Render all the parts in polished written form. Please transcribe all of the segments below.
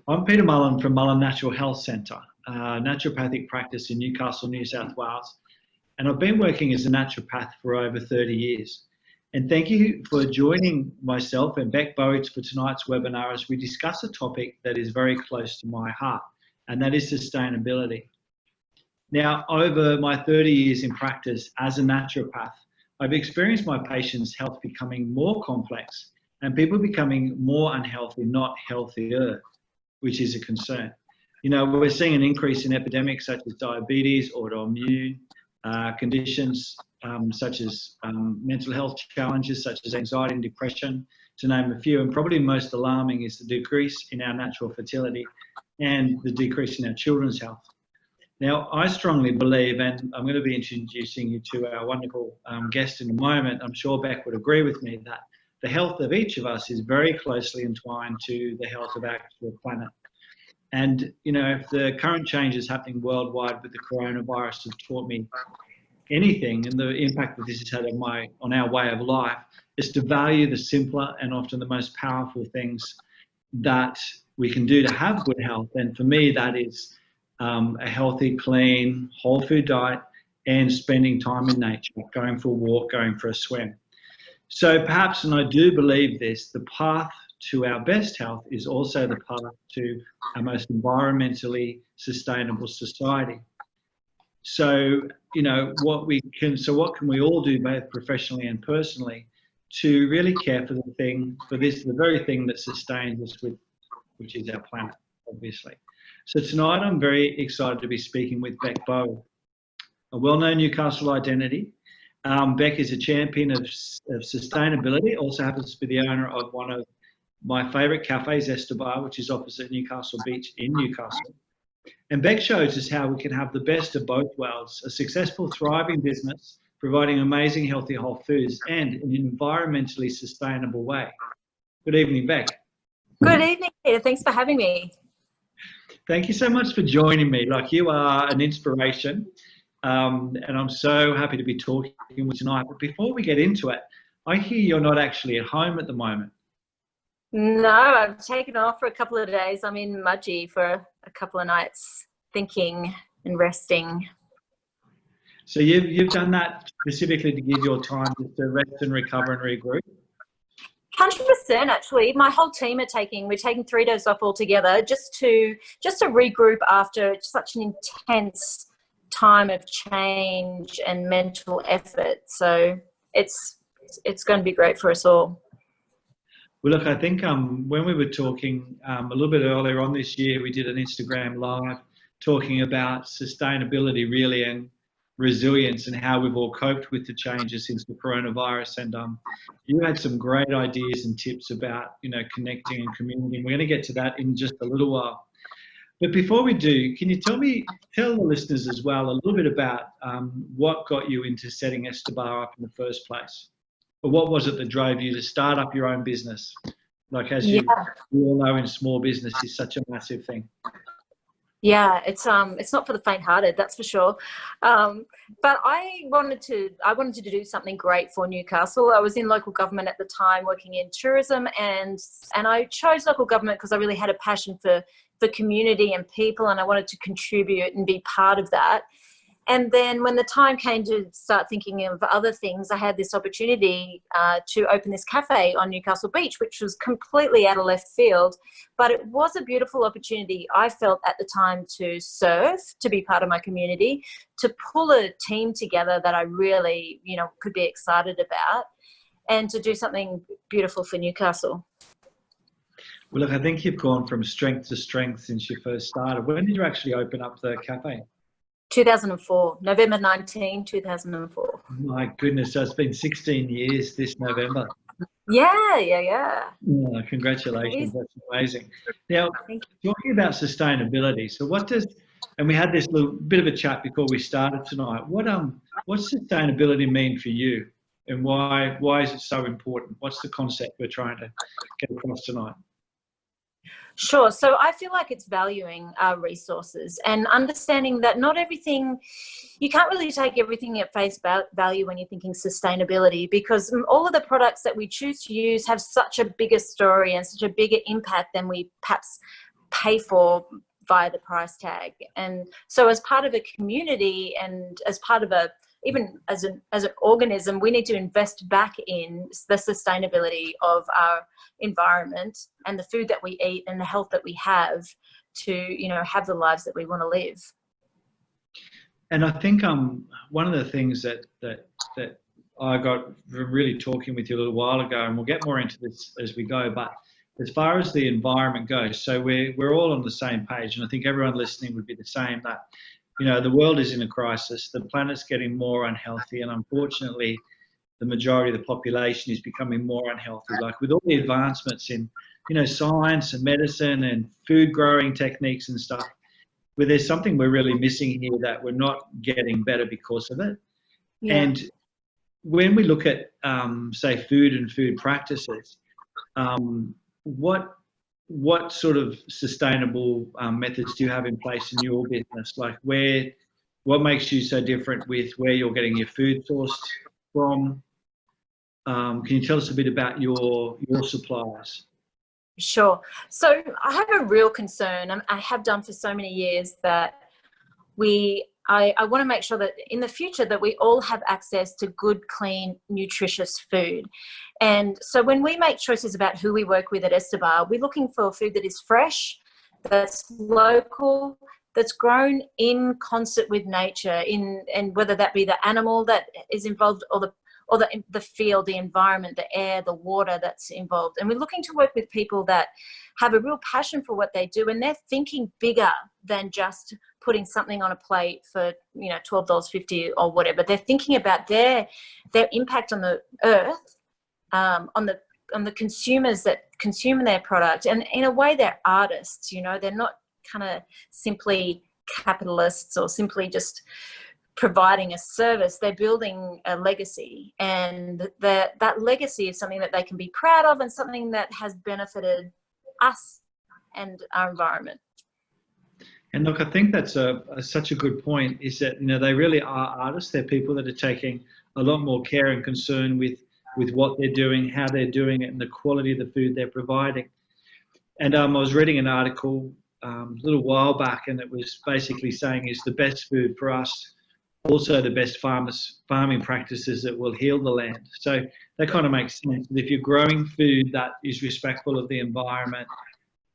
I'm Peter Mullen from Mullen Natural Health Centre, a naturopathic practice in Newcastle, New South Wales. And I've been working as a naturopath for over 30 years. And thank you for joining myself and Bec Bowie for tonight's webinar as we discuss a topic that is very close to my heart, and that is sustainability. Now, over my 30 years in practice as a naturopath, I've experienced my patients' health becoming more complex and people becoming more unhealthy, not healthier, which is a concern. You know, we're seeing an increase in epidemics such as diabetes, autoimmune conditions, such as mental health challenges such as anxiety and depression, to name a few. And probably most alarming is the decrease in our natural fertility and the decrease in our children's health. Now, I strongly believe, and I'm going to be introducing you to our wonderful guest in a moment, I'm sure Bec would agree with me that the health of each of us is very closely entwined to the health of our actual planet. And, you know, if the current changes happening worldwide with the coronavirus have taught me anything, and the impact that this has had on our way of life, is to value the simpler and often the most powerful things that we can do to have good health. And for me, that is a healthy, clean, whole food diet and spending time in nature, going for a walk, going for a swim. So perhaps, and I do believe this, the path to our best health is also the path to our most environmentally sustainable society. So, you know, what can we all do both professionally and personally to really care for the very thing that sustains us, which is our planet, obviously. So tonight I'm very excited to be speaking with Bec Bowie, a well-known Newcastle identity. Bec is a champion of sustainability, also happens to be the owner of one of my favourite cafes, Estabar, which is opposite Newcastle Beach in Newcastle. And Bec shows us how we can have the best of both worlds, a successful, thriving business, providing amazing, healthy, whole foods, and in an environmentally sustainable way. Good evening, Bec. Good evening, Peter. Thanks for having me. Thank you so much for joining me. Like, you are an inspiration, and I'm so happy to be talking with you tonight. But before we get into it, I hear you're not actually at home at the moment. No, I've taken off for a couple of days. I'm in Mudgee for a couple of nights, thinking and resting. So you've done that specifically to give your time just to rest and recover and regroup? 100% actually. My whole team we're taking 3 days off altogether just to regroup after such an intense time of change and mental effort. So it's going to be great for us all. Well, look, I think when we were talking a little bit earlier on this year, we did an Instagram live talking about sustainability really and resilience and how we've all coped with the changes since the coronavirus. And you had some great ideas and tips about, you know, connecting and community. We're going to get to that in just a little while. But before we do, can you tell the listeners as well a little bit about what got you into setting Estabar up in the first place? Or what was it that drove you to start up your own business? Like, as you all know, in small business is such a massive thing. Yeah, it's not for the faint-hearted, that's for sure. But I wanted to do something great for Newcastle. I was in local government at the time, working in tourism, and I chose local government because I really had a passion for community and people, and I wanted to contribute and be part of that. And then when the time came to start thinking of other things, I had this opportunity to open this cafe on Newcastle Beach, which was completely out of left field. But it was a beautiful opportunity, I felt at the time, to serve, to be part of my community, to pull a team together that I really, you know, could be excited about, and to do something beautiful for Newcastle. Well, look, I think you've gone from strength to strength since you first started. When did you actually open up the cafe? 2004, November 19, 2004. My goodness, so it's been 16 years this November. Yeah. Oh, congratulations, that's amazing. Now, talking about sustainability, so and we had this little bit of a chat before we started tonight, what's sustainability mean for you, and why is it so important? What's the concept we're trying to get across tonight? Sure. So I feel like it's valuing our resources and understanding that not everything, you can't really take everything at face value when you're thinking sustainability, because all of the products that we choose to use have such a bigger story and such a bigger impact than we perhaps pay for via the price tag. And so as part of a community and as part of even as an organism, we need to invest back in the sustainability of our environment and the food that we eat and the health that we have to, you know, have the lives that we want to live. And I think one of the things that I got from really talking with you a little while ago, and we'll get more into this as we go, but as far as the environment goes, so we're all on the same page, and I think everyone listening would be the same, that, you know, the world is in a crisis, the planet's getting more unhealthy, and unfortunately the majority of the population is becoming more unhealthy. Like with all the advancements in, you know, science and medicine and food growing techniques and stuff, where there's something we're really missing here, that we're not getting better because of it. Yeah. And when we look at, say, food and food practices, what sort of sustainable methods do you have in place in your business? Like what makes you so different with where you're getting your food sourced from? Can you tell us a bit about your suppliers? Sure. So I have a real concern, and I have done for so many years, that I want to make sure that in the future that we all have access to good, clean, nutritious food. And so when we make choices about who we work with at Estabar, we're looking for food that is fresh, that's local, that's grown in concert with nature, and whether that be the animal that is involved or the field, the environment, the air, the water that's involved. And we're looking to work with people that have a real passion for what they do, and they're thinking bigger than just putting something on a plate for, you know, $12.50 or whatever. They're thinking about their impact on the earth, on the consumers that consume their product. And in a way, they're artists, you know, they're not kind of simply capitalists or simply just providing a service. They're building a legacy, and that legacy is something that they can be proud of and something that has benefited us and our environment. And look, I think that's such a good point, is that, you know, they really are artists. They're people that are taking a lot more care and concern with what they're doing, how they're doing it, and the quality of the food they're providing. And I was reading an article a little while back, and it was basically saying is the best food for us also the best farming practices that will heal the land. So that kind of makes sense. If you're growing food that is respectful of the environment,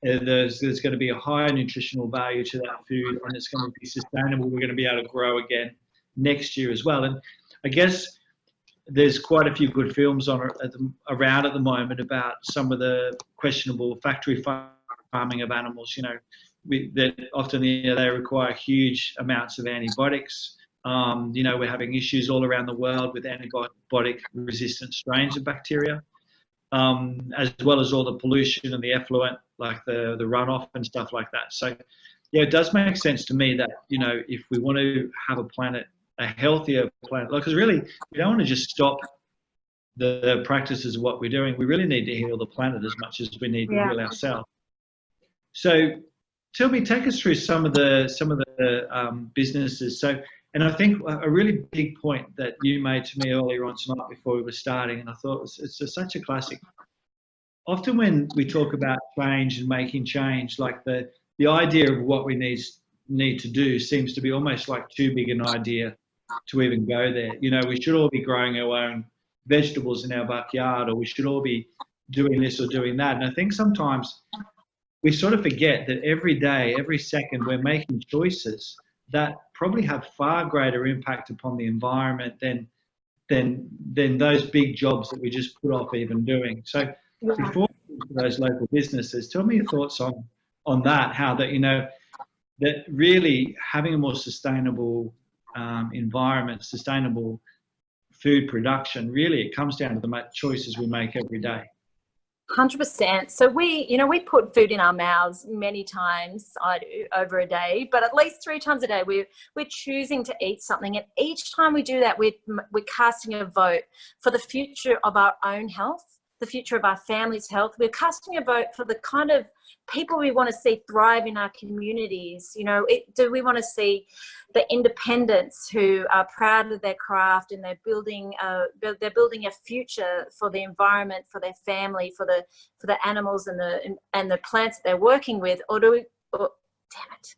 there's going to be a higher nutritional value to that food, and it's going to be sustainable. We're going to be able to grow again next year as well. And I guess there's quite a few good films around at the moment about some of the questionable factory farming of animals. You know, that often, you know, they require huge amounts of antibiotics. You know, we're having issues all around the world with antibiotic-resistant strains of bacteria, as well as all the pollution and the effluent, like the runoff and stuff like that. So, yeah, it does make sense to me that, you know, if we want to have a healthier planet, because really we don't want to just stop the practices of what we're doing. We really need to heal the planet as much as we need to heal ourselves. So, take us through some of the businesses. So. And I think a really big point that you made to me earlier on tonight before we were starting, and I thought it's such a classic. Often when we talk about change and making change, like the idea of what we need to do seems to be almost like too big an idea to even go there. You know, we should all be growing our own vegetables in our backyard, or we should all be doing this or doing that. And I think sometimes we sort of forget that every day, every second, we're making choices that probably have far greater impact upon the environment than those big jobs that we just put off even doing. So before those local businesses, tell me your thoughts on that, how that, you know, that really having a more sustainable environment, sustainable food production, really it comes down to the choices we make every day. 100%. So we put food in our mouths many times, I do, over a day, but at least 3 times a day we're choosing to eat something. And each time we do that, we're casting a vote for the future of our own health the future of our family's health. We're casting a vote for the kind of people we want to see thrive in our communities. You know, do we want to see the independents who are proud of their craft and they're building a future for the environment, for their family, for the animals and the plants that they're working with, or do we? Oh, damn it!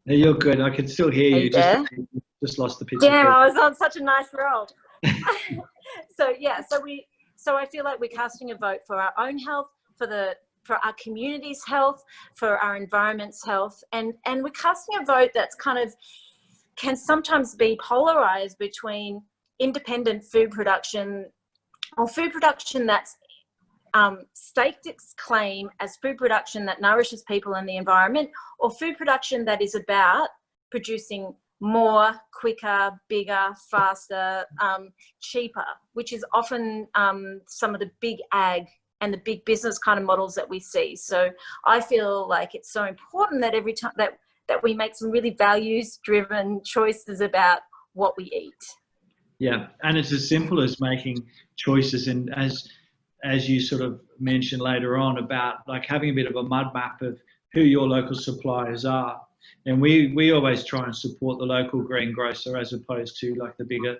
No, you're good. I can still hear you. Just lost the picture. Damn, I was on such a nice roll. So yeah, so I feel like we're casting a vote for our own health, for our community's health, for our environment's health, and we're casting a vote that's kind of can sometimes be polarized between independent food production or food production that's staked its claim as food production that nourishes people and the environment, or food production that is about producing more, quicker, bigger, faster, cheaper, which is often some of the big ag and the big business kind of models that we see. So I feel like it's so important that every time that we make some really values-driven choices about what we eat. Yeah, and it's as simple as making choices, and as you sort of mentioned later on about like having a bit of a mud map of who your local suppliers are. And we always try and support the local greengrocer as opposed to like the bigger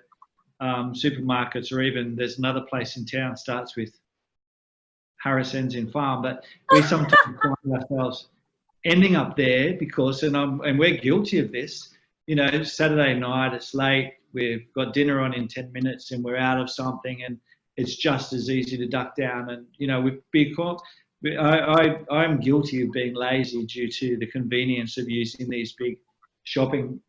supermarkets, or even there's another place in town starts with Harris Ensign Farm, but we sometimes find ourselves ending up there because, and we're guilty of this, you know, Saturday night, it's late, we've got dinner on in 10 minutes and we're out of something, and it's just as easy to duck down. And, you know, I'm guilty of being lazy due to the convenience of using these big shopping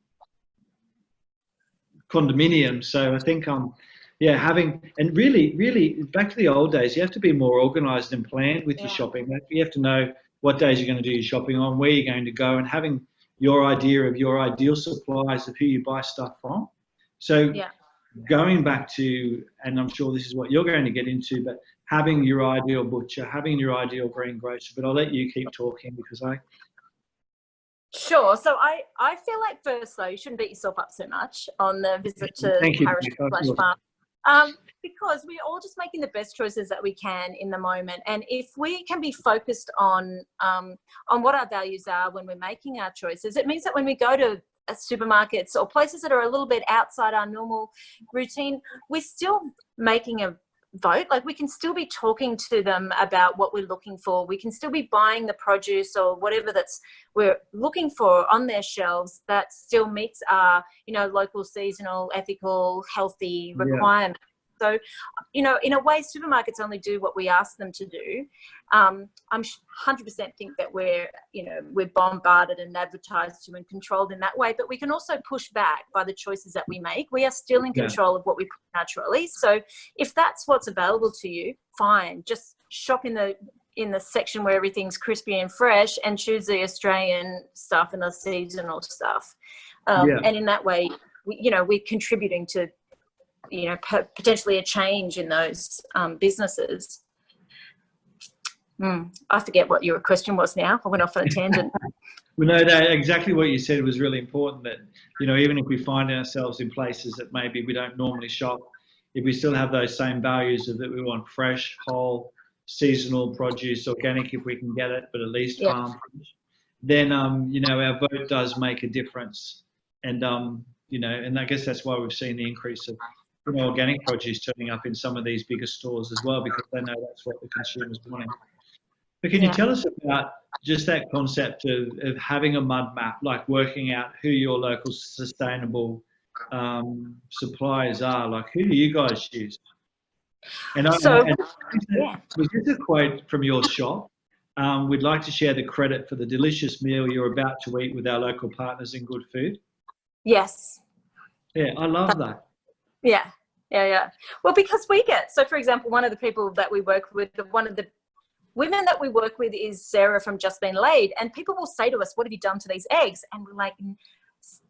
condominiums. So I think and really back to the old days, you have to be more organised and planned with your shopping. You have to know what days you're going to do your shopping on, where you're going to go, and having your idea of your ideal suppliers of who you buy stuff from. So going back to, and I'm sure this is what you're going to get into, but having your ideal butcher, having your ideal greengrocer. But I'll let you keep talking because Sure. So I feel like first though, you shouldn't beat yourself up so much on the visit to Harris Farm, because we're all just making the best choices that we can in the moment. And if we can be focused on what our values are when we're making our choices, it means that when we go to supermarkets or places that are a little bit outside our normal routine, we're still making a vote. Like we can still be talking to them about what we're looking for. We can still be buying the produce or whatever we're looking for on their shelves that still meets our, you know, local, seasonal, ethical, healthy requirements. So, you know, in a way, supermarkets only do what we ask them to do. I'm 100% think that we're bombarded and advertised to and controlled in that way, but we can also push back by the choices that we make. We are still in control of what we put in our trolleys. So if that's what's available to you, fine. Just shop in the section where everything's crispy and fresh and choose the Australian stuff and the seasonal stuff. And in that way, we're contributing to, you know, potentially a change in those businesses. I forget what your question was now. I went off on a tangent. Well, no, exactly what you said was really important, that, you know, even if we find ourselves in places that maybe we don't normally shop, if we still have those same values of that we want fresh, whole, seasonal produce, organic if we can get it, but at least farm fresh, then, you know, our vote does make a difference. And, you know, and I guess that's why we've seen the increase of, you know, organic produce turning up in some of these bigger stores as well, because they know that's what the consumers wanting. But can you tell us about just that concept of having a mud map, like working out who your local sustainable suppliers are? Like, who do you guys use? And was this a quote from your shop? We'd like to share the credit for the delicious meal you're about to eat with our local partners in Good Food. Yes. Yeah, I love that. Yeah. Well, because so for example, one of the people that we work with, one of the women that we work with is Sarah from Just Been Laid, and people will say to us, what have you done to these eggs? And we're like,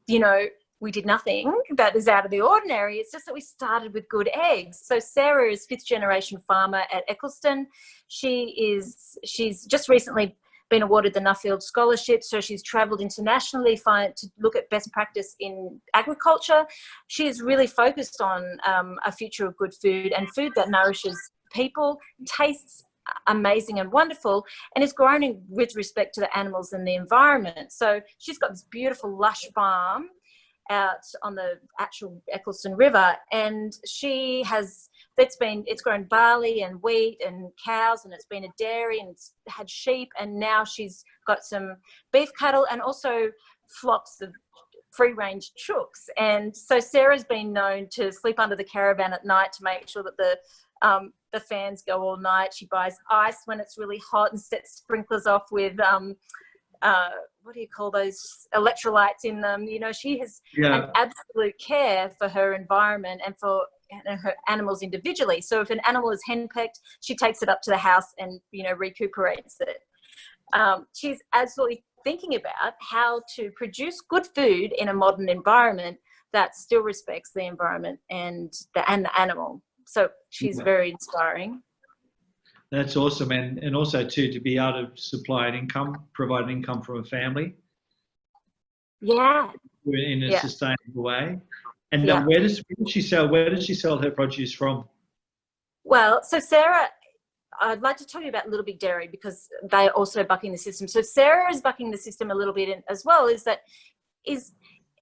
you know, we did nothing that is out of the ordinary. It's just that we started with good eggs. So Sarah is 5th generation farmer at Eccleston. She's just recently been awarded the Nuffield Scholarship, so she's travelled internationally to look at best practice in agriculture. She is really focused on a future of good food and food that nourishes people, tastes amazing and wonderful, and is grown with respect to the animals and the environment. So she's got this beautiful lush farm out on the actual Eccleston River, and it's grown barley and wheat and cows, and it's been a dairy, and it's had sheep, and now she's got some beef cattle and also flocks of free-range chooks. And so Sarah's been known to sleep under the caravan at night to make sure that the fans go all night. She buys ice when it's really hot and sets sprinklers off with what do you call those, electrolytes in them. You know, she has an absolute care for her environment and for her animals individually. So if an animal is henpecked, she takes it up to the house and, you know, recuperates it. She's absolutely thinking about how to produce good food in a modern environment that still respects the environment and the animal. So she's very inspiring. That's awesome. And also too, to be able to supply an income, provide an income from a family. Yeah. In a sustainable way. And where does she sell her produce from? Well, so Sarah, I'd like to tell you about Little Big Dairy, because they're also bucking the system. So Sarah is bucking the system a little bit as well, is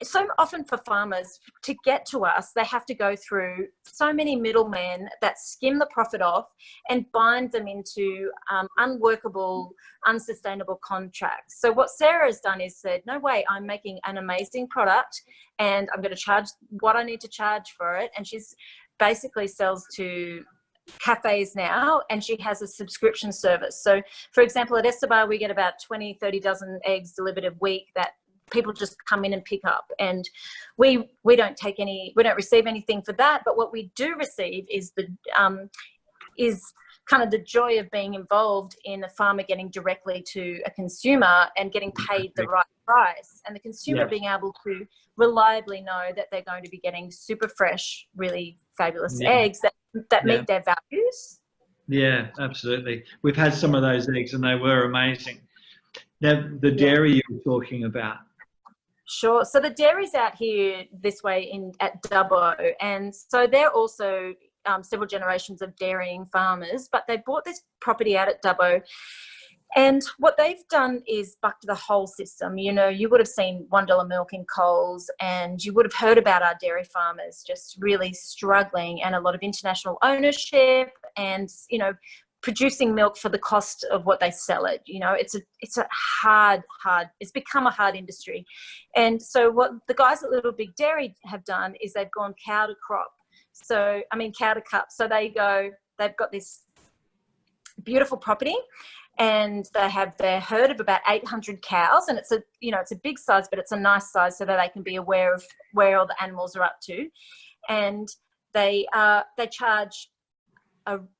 so often for farmers to get to us, they have to go through so many middlemen that skim the profit off and bind them into unworkable, unsustainable contracts. So what Sarah has done is said, no way, I'm making an amazing product and I'm going to charge what I need to charge for it. And she's basically sells to cafes now, and she has a subscription service. So for example, at Estabar, we get about 20-30 dozen eggs delivered a week that people just come in and pick up, and we don't receive anything for that. But what we do receive is kind of the joy of being involved in a farmer getting directly to a consumer and getting paid the right price, and the consumer being able to reliably know that they're going to be getting super fresh, really fabulous eggs that meet their values. Yeah, absolutely. We've had some of those eggs and they were amazing. Now, the dairy you were talking about. Sure. So the dairy's out here this way at Dubbo, and so they're also several generations of dairying farmers, but they bought this property out at Dubbo, and what they've done is bucked the whole system. You know, you would have seen $1 milk in Coles, and you would have heard about our dairy farmers just really struggling, and a lot of international ownership, and, you know, producing milk for the cost of what they sell it. You know, it's become a hard industry. And so what the guys at Little Big Dairy have done is they've gone cow to crop. So, cow to cup. So they've got this beautiful property, and they have their herd of about 800 cows, and it's a big size, but it's a nice size so that they can be aware of where all the animals are up to. And they charge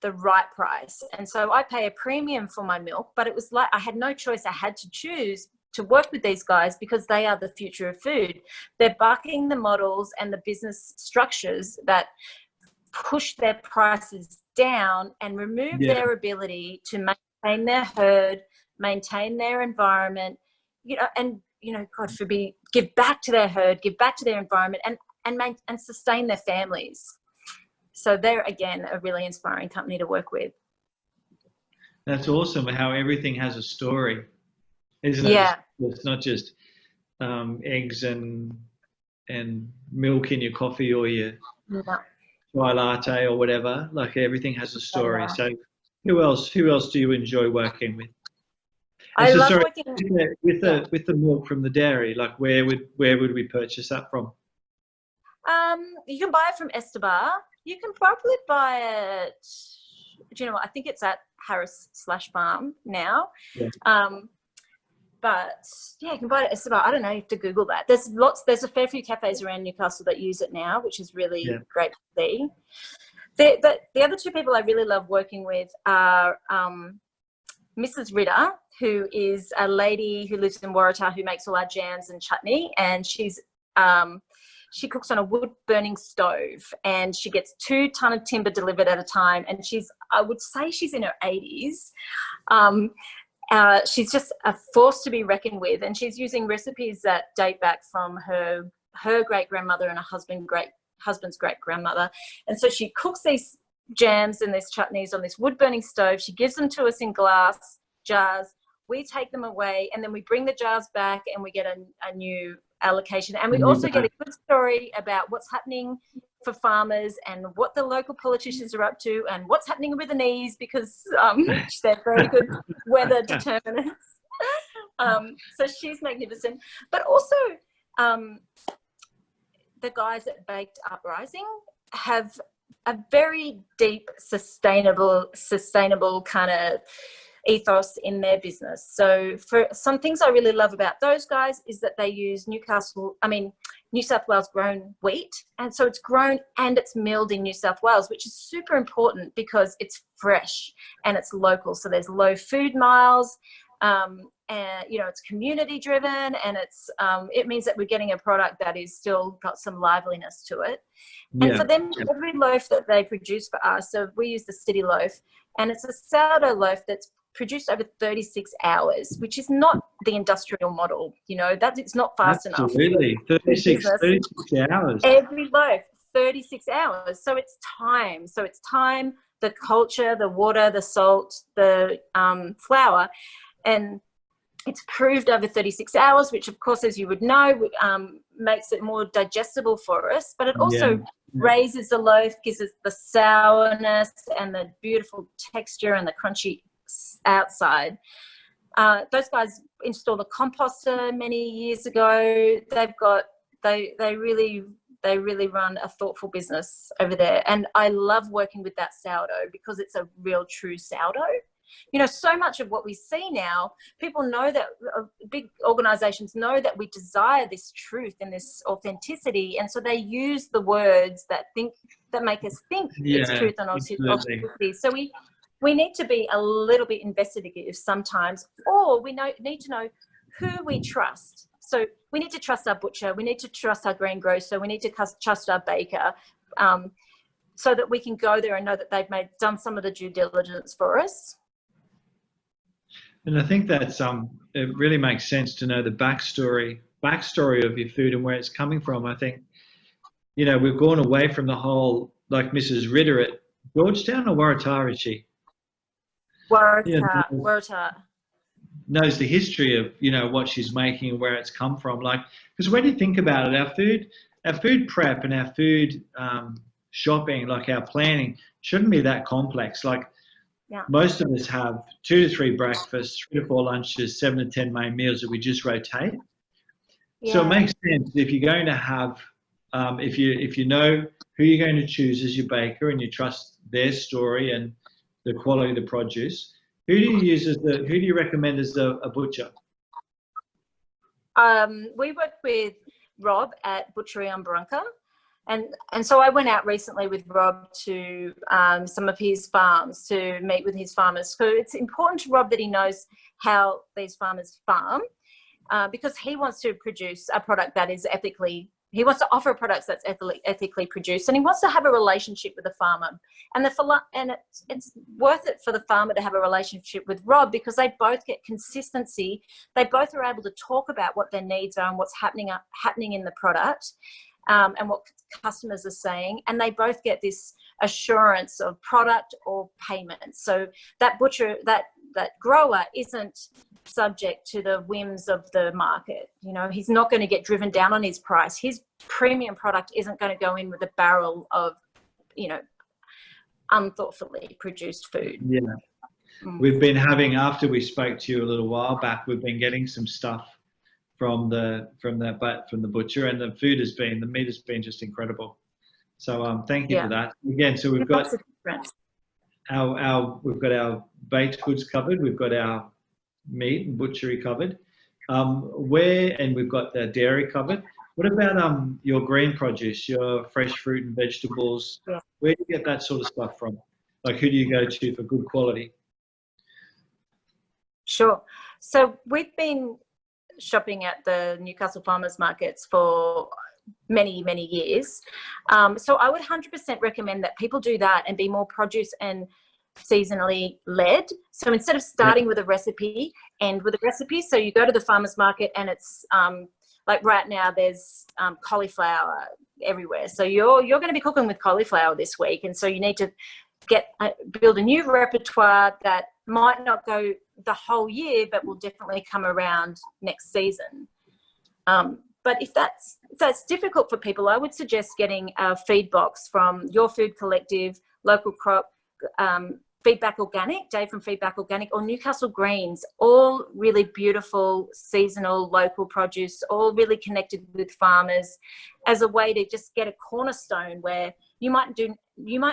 the right price. And so I pay a premium for my milk, but it was like I had no choice. I had to choose to work with these guys because they are the future of food. They're bucking the models and the business structures that push their prices down and remove their ability to maintain their herd, maintain their environment, God forbid, give back to their herd, give back to their environment, and sustain their families. So they're, again, a really inspiring company to work with. That's awesome how everything has a story, isn't it? Yeah. It's not just eggs and milk in your coffee or your chai latte or whatever. Like, everything has a story. Yeah. So who else do you enjoy working with? I love working with the milk from the dairy. Like, where would we purchase that from? You can buy it from Estabar. You can probably buy it, do you know what, I think it's at Harris/Farm now. Yeah. But yeah, you can buy it at Estabar. I don't know, you have to Google that. There's a fair few cafes around Newcastle that use it now, which is really great to see. The other two people I really love working with are Mrs. Ritter, who is a lady who lives in Waratah who makes all our jams and chutney, and she cooks on a wood-burning stove, and she gets 2 tons of timber delivered at a time, and I would say she's in her 80s. She's just a force to be reckoned with, and she's using recipes that date back from her great grandmother and her husband's great grandmother. And so she cooks these jams and these chutneys on this wood burning stove. She gives them to us in glass jars. We take them away, and then we bring the jars back, and we get a new allocation. And we also get a good story about what's happening for farmers and what the local politicians are up to and what's happening with the knees, because they're very good weather determinants. So she's magnificent. But also the guys at Baked Uprising have a very deep, sustainable kind of ethos in their business. So for some things I really love about those guys is that they use New South Wales grown wheat, and so it's grown and it's milled in New South Wales, which is super important because it's fresh and it's local. So there's low food miles, and it's community driven, and it means that we're getting a product that is still got some liveliness to it. Yeah. And for them, every loaf that they produce for us, so we use the city loaf, and it's a sourdough loaf that's produced over 36 hours, which is not the industrial model. That it's not fast enough. Absolutely, 36 hours. Every loaf, 36 hours. So it's time. The culture, the water, the salt, the flour, and it's proved over 36 hours, which of course, as you would know, makes it more digestible for us, but it also raises the loaf, gives it the sourness and the beautiful texture and the crunchy outside. Those guys installed a composter many years ago. They really run a thoughtful business over there, and I love working with that sourdough because it's a real true sourdough. So much of what we see now, people know that big organizations know that we desire this truth and this authenticity, and so they use the words that make us think it's truth and authenticity. So we need to be a little bit investigative sometimes, or we need to know who we trust. So we need to trust our butcher, we need to trust our greengrocer, we need to trust our baker, so that we can go there and know that they've done some of the due diligence for us. And I think that's it really makes sense to know the backstory of your food and where it's coming from. I think, we've gone away from the whole, like Mrs. Ritter at Georgetown or Waratah, is she? Waratah. Knows the history of, what she's making and where it's come from. Like, because when you think about it, our food prep and our food shopping, like our planning, shouldn't be that complex. Like, most of us have 2 to 3 breakfasts, 3 to 4 lunches, 7 to 10 main meals that we just rotate. Yeah. So it makes sense if you're going to have, if you know who you're going to choose as your baker and you trust their story and the quality of the produce, who do you recommend as a butcher? We work with Rob at Butchery on Barunka. And so I went out recently with Rob to some of his farms to meet with his farmers. So it's important to Rob that he knows how these farmers farm, because he wants to produce a product that is he wants to offer products that's ethically produced, and he wants to have a relationship with the farmer. And it's worth it for the farmer to have a relationship with Rob, because they both get consistency. They both are able to talk about what their needs are and what's happening in the product. And what customers are saying, and they both get this assurance of product or payment. So that butcher, that grower isn't subject to the whims of the market. He's not going to get driven down on his price. His premium product isn't going to go in with a barrel of, unthoughtfully produced food. Yeah. We've been having, after we spoke to you a little while back, we've been getting some stuff from the butcher, and the meat has been just incredible. So thank you for that. Again, so we've got our baked goods covered, we've got our meat and butchery covered. We've got the dairy covered. What about your green produce, your fresh fruit and vegetables? Yeah. Where do you get that sort of stuff from? Like, who do you go to for good quality? Sure. So we've been shopping at the Newcastle farmers markets for many, many years. So I would 100% recommend that people do that and be more produce and seasonally led. So instead of starting with a recipe, end with a recipe. So you go to the farmer's market and it's like right now there's cauliflower everywhere. So you're going to be cooking with cauliflower this week. And so you need to build a new repertoire that might not go the whole year, but will definitely come around next season. But if that's difficult for people, I would suggest getting a feed box from Your Food Collective, Local Crop, Feedback Organic, Dave from Feedback Organic, or Newcastle Greens, all really beautiful, seasonal, local produce, all really connected with farmers, as a way to just get a cornerstone where you might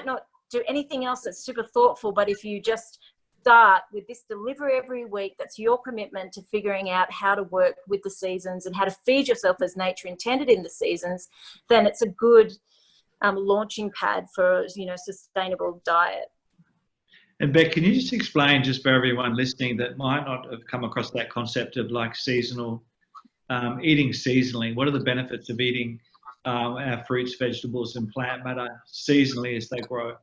not do anything else that's super thoughtful, but if you just start with this delivery every week, that's your commitment to figuring out how to work with the seasons and how to feed yourself as nature intended in the seasons, then it's a good launching pad for, sustainable diet. And Bec, can you just explain, just for everyone listening that might not have come across that concept of like seasonal, eating seasonally, what are the benefits of eating our fruits, vegetables and plant matter seasonally as they grow?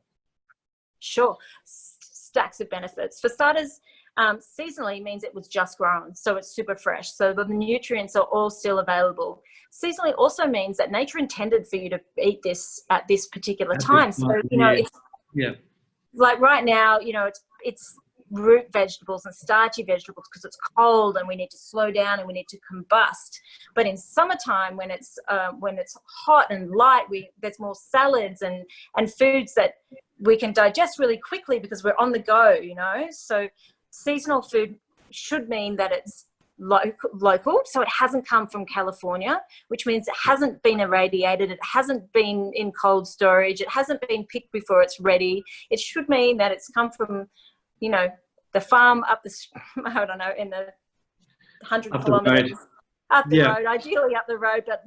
Sure. Stacks of benefits. For starters, seasonally means it was just grown, so it's super fresh. So the nutrients are all still available. Seasonally also means that nature intended for you to eat this at this particular time. So, like right now, it's root vegetables and starchy vegetables because it's cold and we need to slow down and we need to combust. But in summertime, when it's hot and light, there's more salads and foods that we can digest really quickly because we're on the go, So seasonal food should mean that it's local, so it hasn't come from California, which means it hasn't been irradiated, it hasn't been in cold storage, it hasn't been picked before it's ready. It should mean that it's come from, the farm up the, I don't know, in the 100 kilometres up the road, ideally up the road, but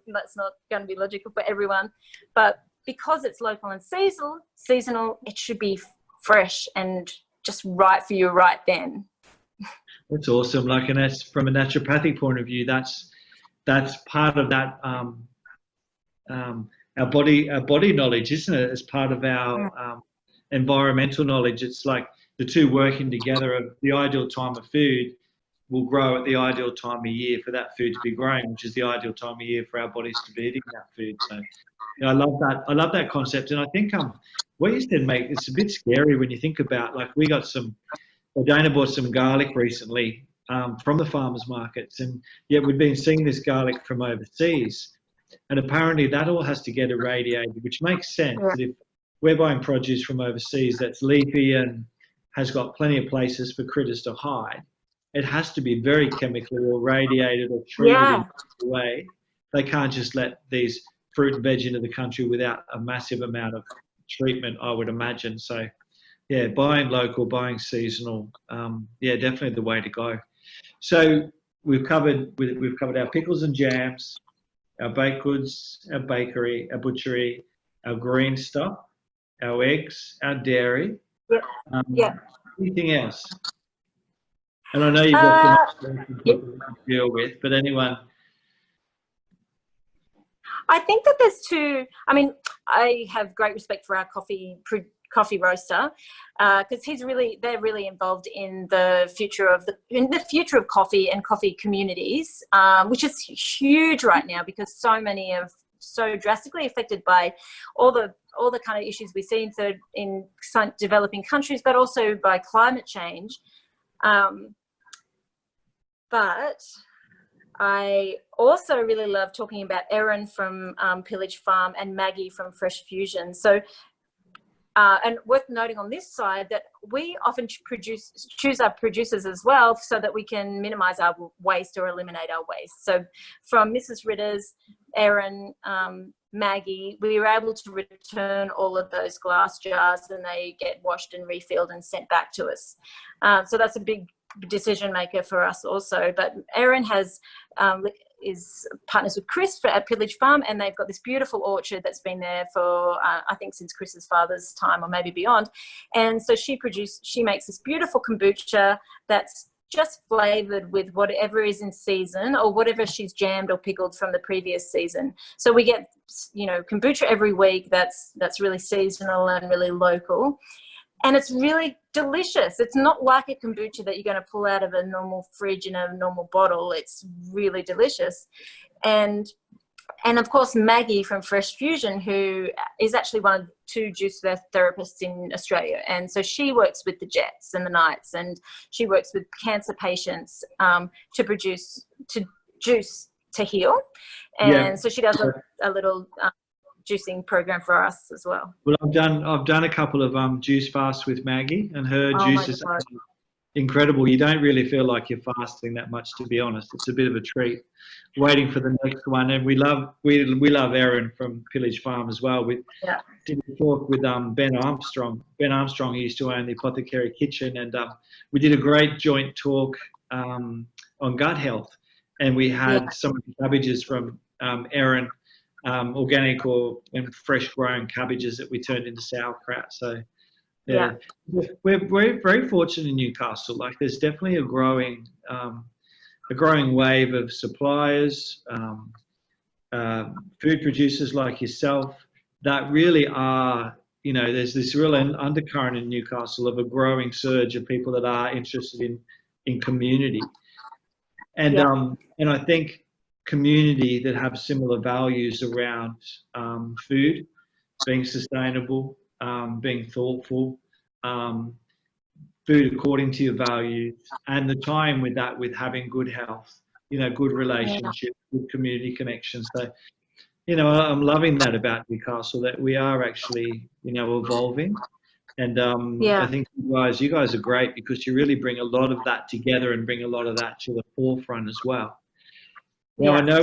that's not going to be logical for everyone. But because it's local and seasonal, it should be fresh and just right for you right then. That's awesome. Like, and that's from a naturopathic point of view, that's part of that our body knowledge, isn't it? As part of our environmental knowledge. It's like the two working together. Of the ideal time of food will grow at the ideal time of year for that food to be growing, which is the ideal time of year for our bodies to be eating that food. So I love that. I love that concept. And I think what you said, mate, it's a bit scary when you think about, like, we got Dana bought some garlic recently from the farmers markets, and yet we've been seeing this garlic from overseas, and apparently that all has to get irradiated, which makes sense. That if we're buying produce from overseas that's leafy and has got plenty of places for critters to hide, it has to be very chemically irradiated or treated in a way. They can't just let these fruit and veg into the country without a massive amount of treatment, I would imagine. So yeah, buying local, buying seasonal, definitely the way to go. So we've covered our pickles and jams, our baked goods, our bakery, our butchery, our green stuff, our eggs, our dairy. Anything else? And I know you've got to deal with, but anyone? I think that there's two. I mean, I have great respect for our coffee roaster because they're really involved in the future of coffee and coffee communities, which is huge right now because so many are so drastically affected by all the kind of issues we see in developing countries, but also by climate change. But I also really love talking about Erin from Pillage Farm and Maggie from Fresh Fusion. So, and worth noting on this side that we often choose our producers as well so that we can minimise our waste or eliminate our waste. So from Mrs. Ritter's, Erin, Maggie, we were able to return all of those glass jars and they get washed and refilled and sent back to us. So that's a big decision maker for us also. But Erin is partners with Chris at Pillage Farm, and they've got this beautiful orchard that's been there for I think since Chris's father's time or maybe beyond. And so she makes this beautiful kombucha that's just flavored with whatever is in season or whatever she's jammed or pickled from the previous season. So we get kombucha every week that's really seasonal and really local. and it's really delicious. It's not like a kombucha that you're going to pull out of a normal fridge in a normal bottle. It's really delicious. And of course, Maggie from Fresh Fusion, who is actually one of the 2 juice therapists in Australia. And so she works with the Jets and the Knights, and she works with cancer patients to juice to heal. And so she does a little juicing program for us as well. Well, I've done a couple of juice fasts with Maggie, and her juice is incredible. You don't really feel like you're fasting that much, to be honest. It's a bit of a treat, waiting for the next one. And we love Erin from Pillage Farm as well. We did a talk with Ben Armstrong. Ben Armstrong, he used to own the Apothecary Kitchen, and we did a great joint talk on gut health. And we had some of the cabbages from Erin, organic and fresh grown cabbages that we turned into sauerkraut. So we're very fortunate in Newcastle. Like, there's definitely a growing wave of suppliers, food producers like yourself that really are, there's this real undercurrent in Newcastle of a growing surge of people that are interested in community. And I think community that have similar values around food, being sustainable, being thoughtful, food according to your values, and the time with that, with having good health, good relationships, good community connections. So, I'm loving that about Newcastle, that we are actually, evolving. And I think you guys are great, because you really bring a lot of that together and bring a lot of that to the forefront as well. Now, I know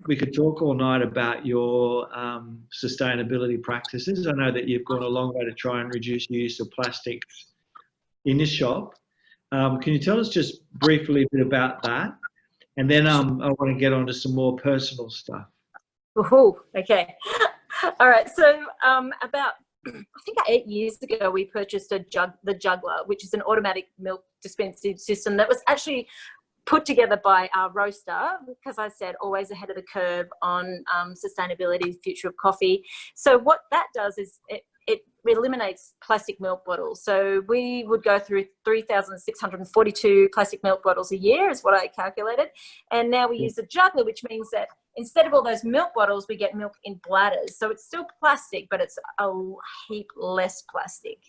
we could talk all night about your sustainability practices. I know that you've gone a long way to try and reduce the use of plastics in your shop. Can you tell us just briefly a bit about that? And then I want to get on to some more personal stuff. Oh, okay. All right. So about, I think 8 years ago, we purchased the Juggler, which is an automatic milk dispensing system that was actually put together by our roaster, because I said always ahead of the curve on sustainability, future of coffee. So what that does is it eliminates plastic milk bottles. So we would go through 3,642 plastic milk bottles a year is what I calculated. And now we use the Juggler, which means that instead of all those milk bottles, we get milk in bladders. So it's still plastic, but it's a heap less plastic.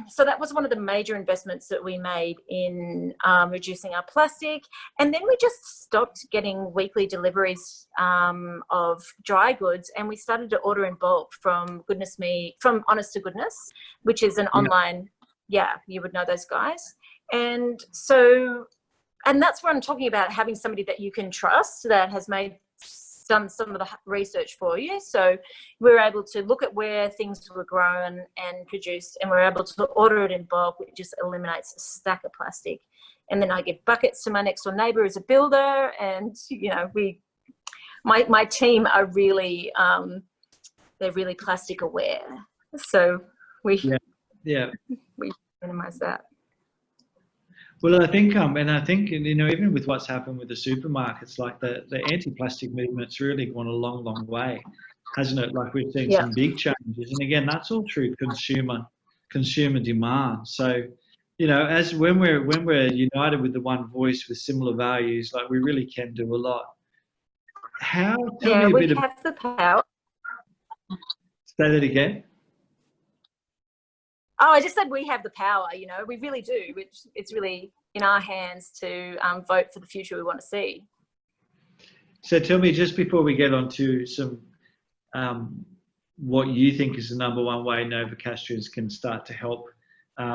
So that was one of the major investments that we made in reducing our plastic. And then we just stopped getting weekly deliveries of dry goods, and we started to order in bulk from Honest to Goodness, which is an online, you would know those guys. And so, and that's where I'm talking about having somebody that you can trust, that has done some of the research for you. So we're able to look at where things were grown and produced, and we're able to order it in bulk, which just eliminates a stack of plastic. And then I give buckets to my next door neighbor who's a builder, and my team are really they're really plastic aware. So we minimize that. Well, I think, even with what's happened with the supermarkets, like the anti-plastic movement's really gone a long, long way, hasn't it? Like, we've seen some big changes, and again, that's all through consumer demand. So, as when we're united with the one voice with similar values, like, we really can do a lot. Tell me a bit have the power. Say that again. Oh, I just said we have the power, we really do, which it's really in our hands to vote for the future we want to see. So tell me, just before we get on to some, what you think is the number one way Novocastrians can start to help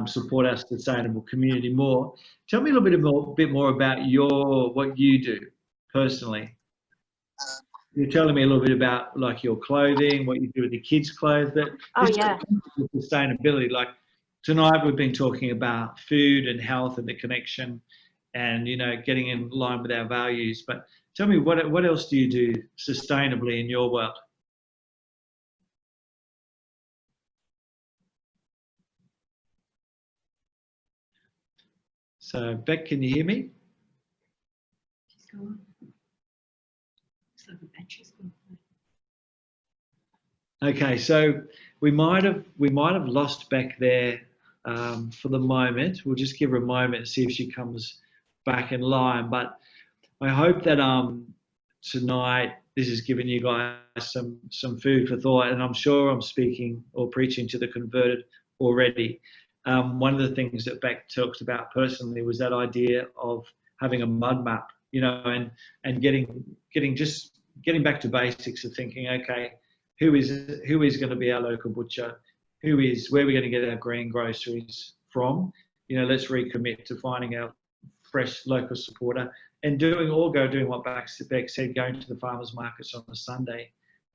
support our sustainable community more, tell me a little bit more about what you do personally. You're telling me a little bit about, like, your clothing, what you do with the kids' clothes, but sustainability. Like, tonight we've been talking about food and health and the connection, and getting in line with our values. But tell me, what else do you do sustainably in your world? So, Bec, can you hear me? She's gone. Looks like the battery's gone. Okay, so we might have lost Bec there for the moment. We'll just give her a moment and see if she comes back in line. But I hope that tonight this has given you guys some food for thought, and I'm sure I'm speaking or preaching to the converted already. One of the things that Bec talked about personally was that idea of having a mud map, you know, and getting back to basics of thinking, okay, who is going to be our local butcher? Where are we going to get our green groceries from? You know, let's recommit to finding our fresh local supporter and doing what Bec said, going to the farmers markets on a Sunday.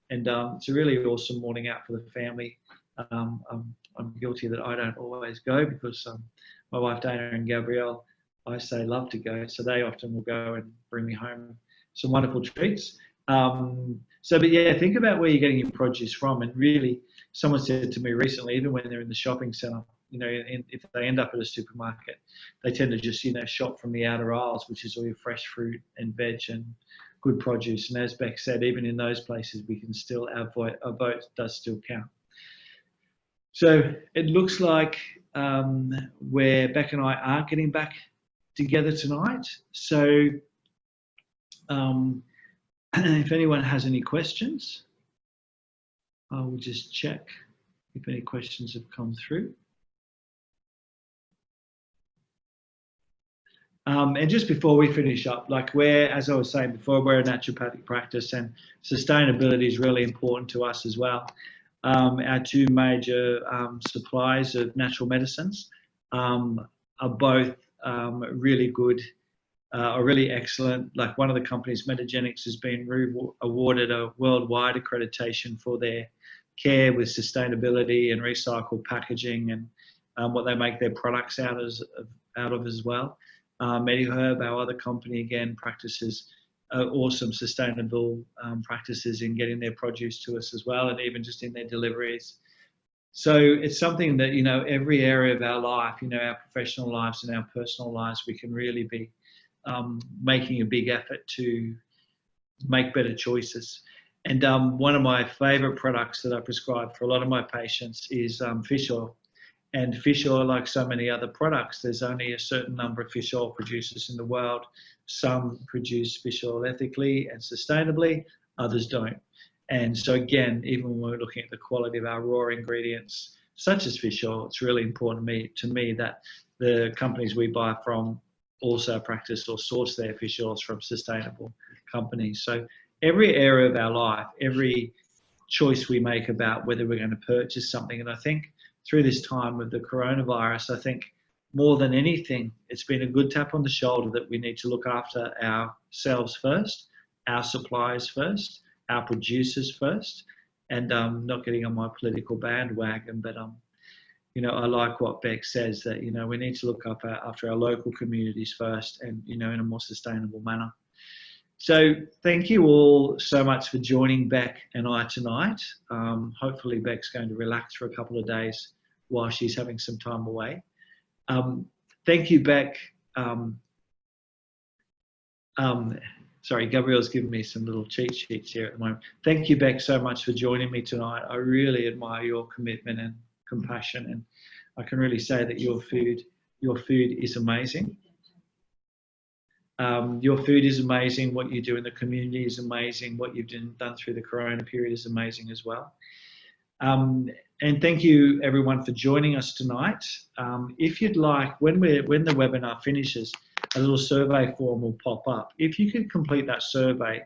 And it's a really awesome morning out for the family. I'm guilty that I don't always go because my wife Dana and Gabrielle, I say, love to go. So they often will go and bring me home some wonderful treats. But yeah, think about where you're getting your produce from. And really, someone said to me recently, even when they're in the shopping centre, you know, if they end up at a supermarket, they tend to just, you know, shop from the outer aisles, which is all your fresh fruit and veg and good produce. And as Bec said, even in those places, we can still, our vote does still count. So it looks like where Bec and I aren't getting back together tonight. So if anyone has any questions, I will just check if any questions have come through. And just before we finish up, like as I was saying before, we're a naturopathic practice and sustainability is really important to us as well. Our two major supplies of natural medicines are both really good or really excellent. Like one of the companies, Metagenics, has been awarded a worldwide accreditation for their care with sustainability and recycled packaging and what they make their products out of as well. MediHerb, our other company, again, practices awesome sustainable practices in getting their produce to us as well, and even just in their deliveries. So it's something that, you know, every area of our life, you know, our professional lives and our personal lives, we can really be making a big effort to make better choices. And one of my favourite products that I prescribe for a lot of my patients is fish oil. And fish oil, like so many other products, there's only a certain number of fish oil producers in the world. Some produce fish oil ethically and sustainably, others don't. And so again, even when we're looking at the quality of our raw ingredients, such as fish oil, it's really important to me that the companies we buy from also practice or source their fish oils from sustainable companies. So every area of our life, every choice we make about whether we're going to purchase something, and I think through this time of the coronavirus, I think more than anything, it's been a good tap on the shoulder that we need to look after ourselves first, our suppliers first, our producers first, and not getting on my political bandwagon, but you know, I like what Bec says, that, you know, we need to look after our local communities first, and, you know, in a more sustainable manner. So thank you all so much for joining Bec and I tonight. Hopefully Bec's going to relax for a couple of days while she's having some time away. Thank you, Bec. Sorry, Gabrielle's giving me some little cheat sheets here at the moment. Thank you, Bec, so much for joining me tonight. I really admire your commitment and compassion, and I can really say that your food is amazing. Your food is amazing. What you do in the community is amazing. What you've done through the Corona period is amazing as well. And thank you everyone for joining us tonight. If you'd like, when the webinar finishes, a little survey form will pop up. If you could complete that survey,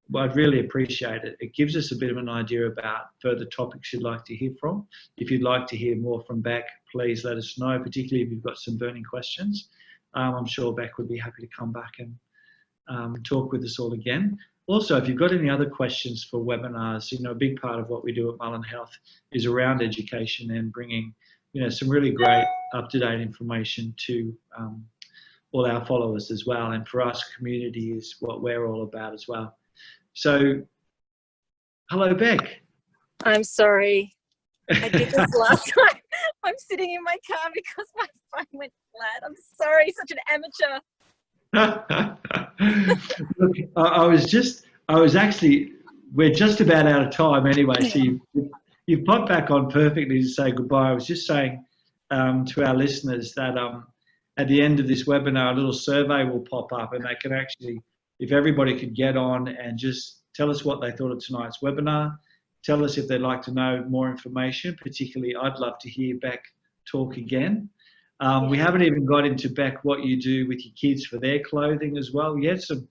well, I'd really appreciate it. It gives us a bit of an idea about further topics you'd like to hear from. If you'd like to hear more from Bec, please let us know, particularly if you've got some burning questions. I'm sure Bec would be happy to come back and talk with us all again. Also, if you've got any other questions for webinars, you know, a big part of what we do at Mullen Health is around education and bringing, you know, some really great up-to-date information to all our followers as well. And for us, community is what we're all about as well. So, hello, Bec. I'm sorry. I did this last time. I'm sitting in my car because my phone went flat. I'm sorry, such an amateur. Look, we're just about out of time anyway. So You popped back on perfectly to say goodbye. I was just saying to our listeners that at the end of this webinar, a little survey will pop up, and they can actually, if everybody could get on and just tell us what they thought of tonight's webinar, tell us if they'd like to know more information. Particularly, I'd love to hear Bec talk again. We haven't even got into, Bec, what you do with your kids for their clothing as well. You had some,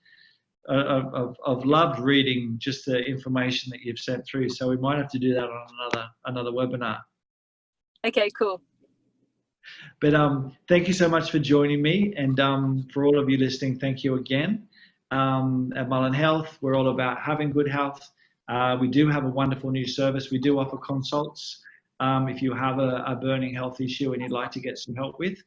I've loved reading just the information that you've sent through, so we might have to do that on another webinar. Okay, cool. But thank you so much for joining me, and for all of you listening, thank you again. At Mullen Health, we're all about having good health. We do have a wonderful new service. We do offer consults if you have a burning health issue and you'd like to get some help with.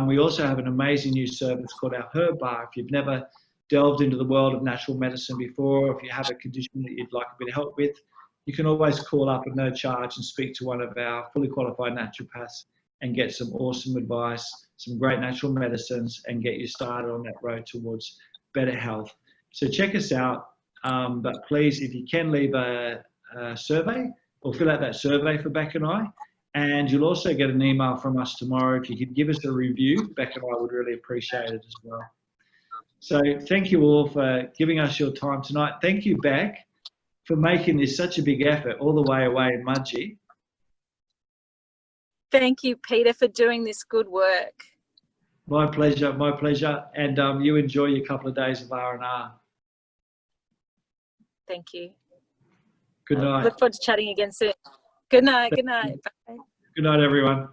We also have an amazing new service called our Herb Bar. If you've never delved into the world of natural medicine before, or if you have a condition that you'd like a bit of help with, you can always call up at no charge and speak to one of our fully qualified naturopaths and get some awesome advice, some great natural medicines, and get you started on that road towards better health. So check us out, but please, if you can, leave a survey or fill out that survey for Bec and I, and you'll also get an email from us tomorrow. If you could give us a review, Bec and I would really appreciate it as well. So thank you all for giving us your time tonight. Thank you, Bec, for making this such a big effort all the way away in Mudgee. Thank you, Peter, for doing this good work. My pleasure, my pleasure. And you enjoy your couple of days of R&R. Thank you. Good night. Look forward to chatting again soon. Good night. Good night. Bye. Good night, everyone.